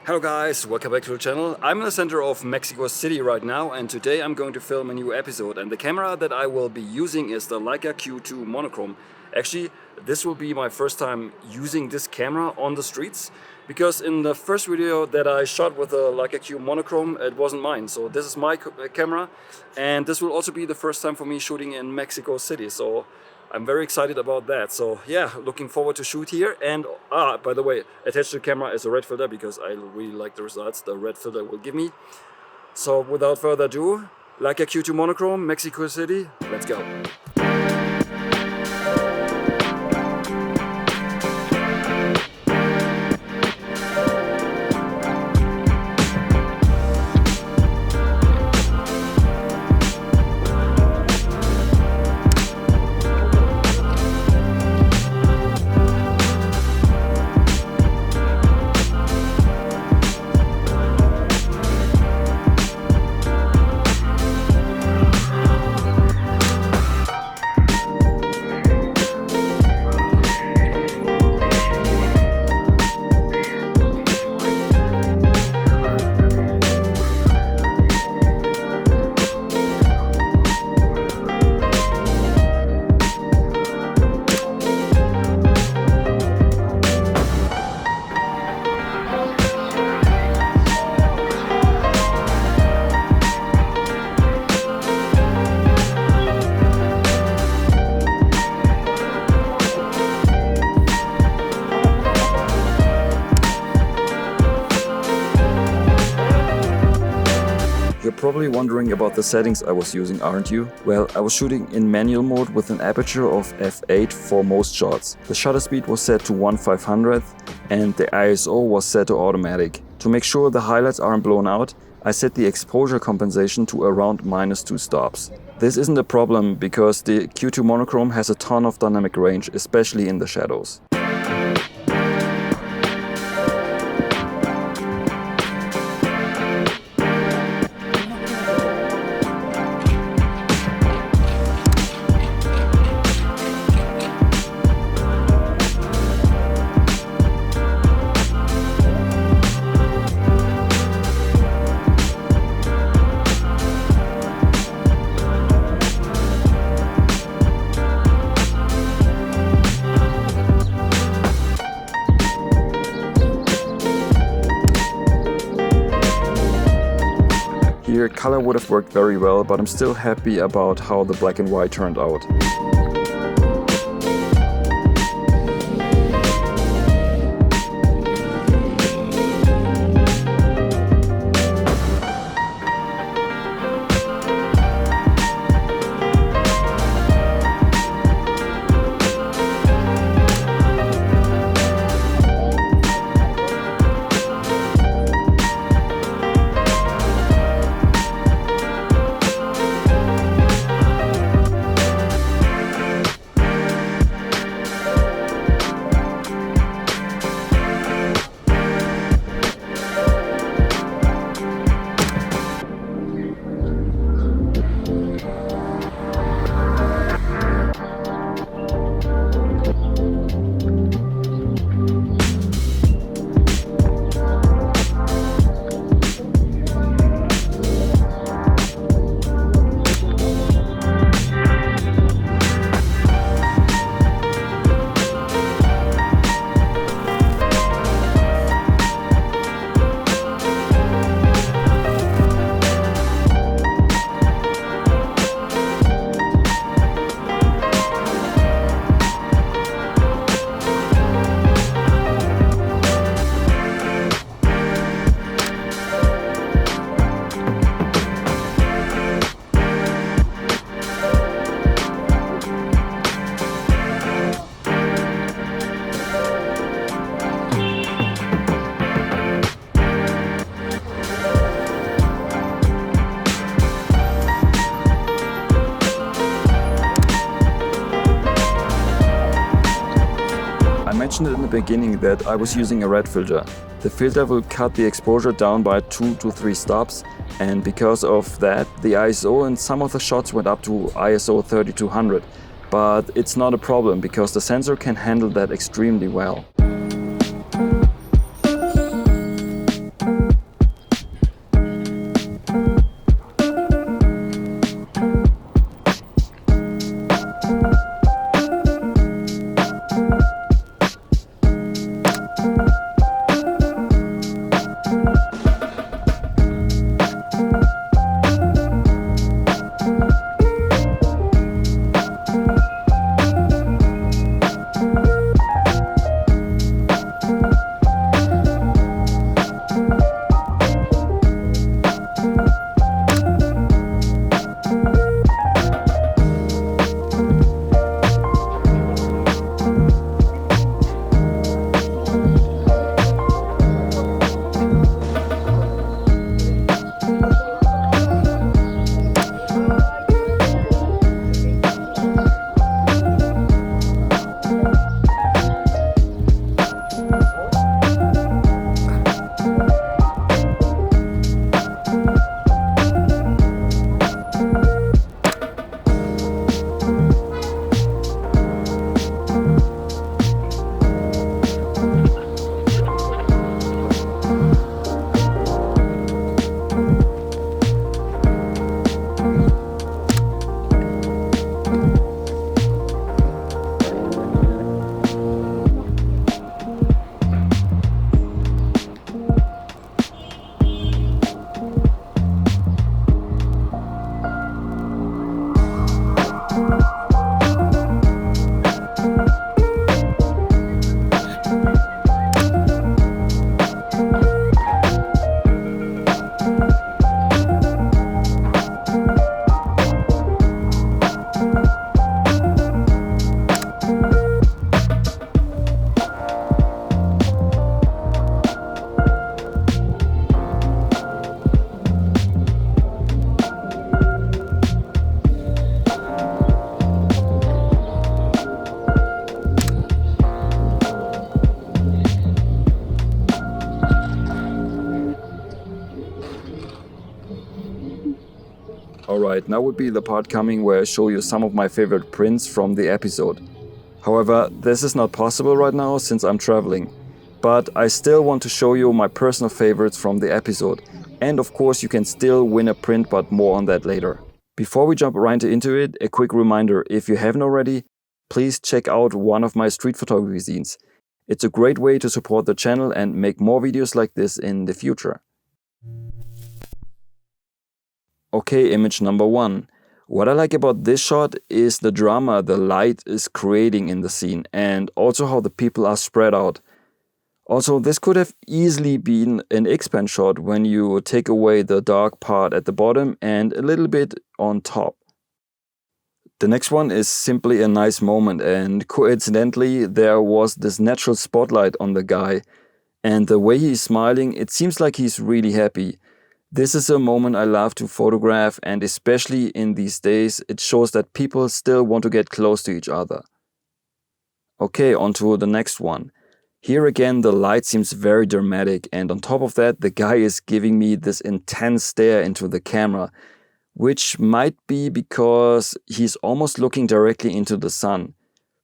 Hello guys, welcome back to the channel. I'm in the center of Mexico City right now, and today I'm going to film a new episode, and the camera that I will be using is the Leica Q2 Monochrom. Actually, this will be my first time using this camera on the streets, because in the first video that I shot with the Leica Q Monochrom, it wasn't mine. So this is my camera, and this will also be the first time for me shooting in Mexico City. So I'm very excited about that. So yeah, looking forward to shoot here. And by the way, attached to the camera is a red filter because I really like the results the red filter will give me. So without further ado, Leica Q2 Monochrom, Mexico City, let's go. You're probably wondering about the settings I was using, aren't you? Well, I was shooting in manual mode with an aperture of f8 for most shots. The shutter speed was set to 1/500th and the ISO was set to automatic. To make sure the highlights aren't blown out, I set the exposure compensation to around -2 stops. This isn't a problem because the Q2 Monochrom has a ton of dynamic range, especially in the shadows. Here, color would have worked very well, but I'm still happy about how the black and white turned out. I mentioned in the beginning that I was using a red filter. The filter will cut the exposure down by 2 to 3 stops, and because of that the ISO in some of the shots went up to ISO 3200. But it's not a problem because the sensor can handle that extremely well. Alright, now would be the part coming where I show you some of my favorite prints from the episode. However, this is not possible right now since I'm traveling. But I still want to show you my personal favorites from the episode. And of course you can still win a print, but more on that later. Before we jump right into it, a quick reminder, if you haven't already, please check out one of my street photography zines. It's a great way to support the channel and make more videos like this in the future. Okay, image number 1. What I like about this shot is the drama the light is creating in the scene and also how the people are spread out. Also, this could have easily been an X-pan shot when you take away the dark part at the bottom and a little bit on top. The next one is simply a nice moment, and coincidentally there was this natural spotlight on the guy, and the way he's smiling, it seems like he's really happy. This is a moment I love to photograph, and especially in these days it shows that people still want to get close to each other. Okay, on to the next one. Here again the light seems very dramatic, and on top of that the guy is giving me this intense stare into the camera, which might be because he's almost looking directly into the sun.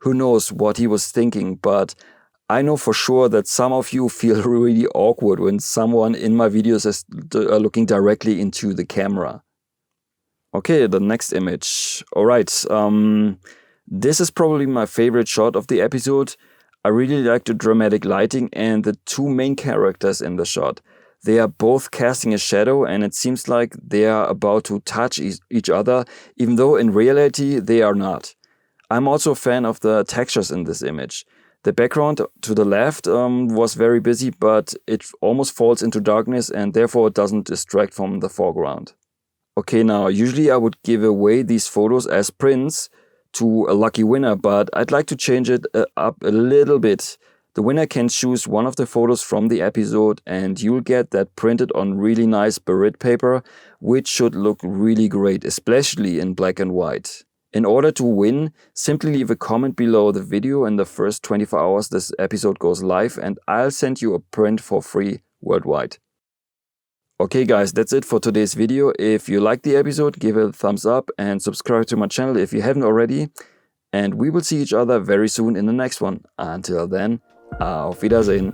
Who knows what he was thinking, but I know for sure that some of you feel really awkward when someone in my videos is looking directly into the camera. Okay, the next image. Alright, this is probably my favorite shot of the episode. I really like the dramatic lighting and the two main characters in the shot. They are both casting a shadow and it seems like they are about to touch each other, even though in reality they are not. I'm also a fan of the textures in this image. The background to the left was very busy, but it almost falls into darkness and therefore it doesn't distract from the foreground. Okay, now usually I would give away these photos as prints to a lucky winner, but I'd like to change it up a little bit. The winner can choose one of the photos from the episode and you'll get that printed on really nice Barit paper, which should look really great, especially in black and white. In order to win, simply leave a comment below the video in the first 24 hours this episode goes live and I'll send you a print for free worldwide. Okay guys, that's it for today's video. If you liked the episode, give it a thumbs up and subscribe to my channel if you haven't already. And we will see each other very soon in the next one. Until then, auf Wiedersehen.